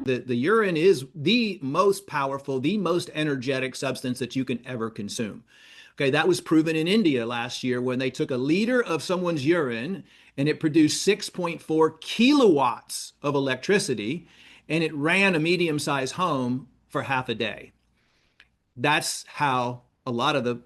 The urine is the most powerful, the most energetic substance that you can ever consume. Okay, that was proven in India last year when they took a liter of someone's urine and it produced 6.4 kilowatts of electricity, and it ran a medium-sized home for half a day. That's how a lot of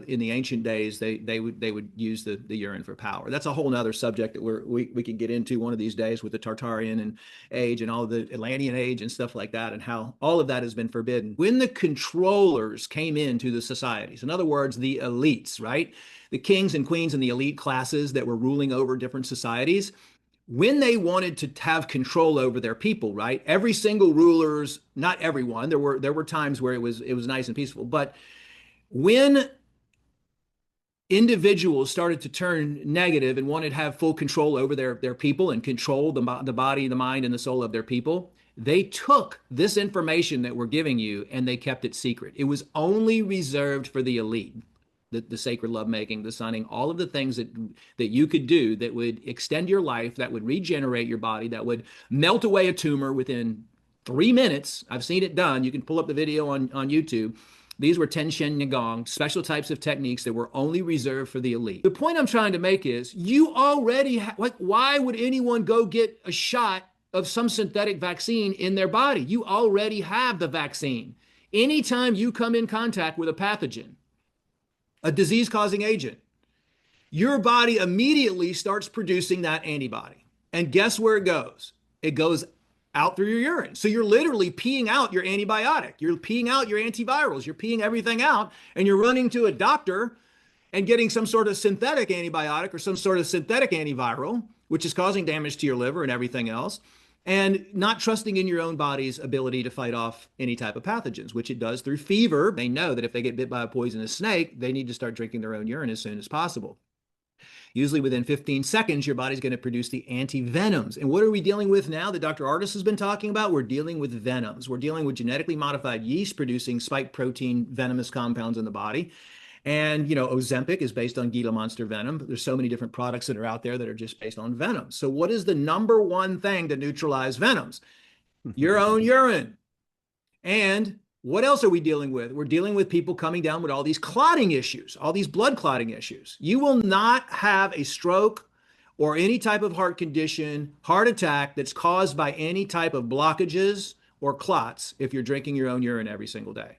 in the ancient days they would use the urine for power. That's a whole nother subject that we can get into one of these days with the Tartarian and age and all the Atlantean age and stuff like that, and how all of that has been forbidden. When the controllers came into the societies, in other words, the elites, right? The kings and queens and the elite classes that were ruling over different societies, when they wanted to have control over their people, right? Every single ruler's, not everyone, there were times where it was nice and peaceful, but when individuals started to turn negative and wanted to have full control over their people and control the body, the mind, and the soul of their people, they took this information that we're giving you and they kept it secret. It was only reserved for the elite. The sacred lovemaking, the sunning, all of the things that you could do that would extend your life, that would regenerate your body, that would melt away a tumor within 3 minutes. I've seen it done. You can pull up the video on YouTube. These were Tenshin Nagong, special types of techniques that were only reserved for the elite. The point I'm trying to make is you already like, why would anyone go get a shot of some synthetic vaccine in their body? You already have the vaccine. Anytime you come in contact with a pathogen, a disease-causing agent, your body immediately starts producing that antibody. And guess where it goes? It goes out through your urine. So you're literally peeing out your antibiotic. You're peeing out your antivirals. You're peeing everything out, and you're running to a doctor and getting some sort of synthetic antibiotic or some sort of synthetic antiviral, which is causing damage to your liver and everything else, and not trusting in your own body's ability to fight off any type of pathogens, which it does through fever. They know that if they get bit by a poisonous snake, they need to start drinking their own urine as soon as possible. Usually within 15 seconds, your body's going to produce the antivenoms. And what are we dealing with now that Dr. Artis has been talking about? We're dealing with venoms. We're dealing with genetically modified yeast producing spike protein venomous compounds in the body. And, Ozempic is based on Gila monster venom. There's so many different products that are out there that are just based on venom. So what is the number one thing to neutralize venoms? Your own urine. And what else are we dealing with? We're dealing with people coming down with all these clotting issues, all these blood clotting issues. You will not have a stroke or any type of heart condition, heart attack that's caused by any type of blockages or clots if you're drinking your own urine every single day.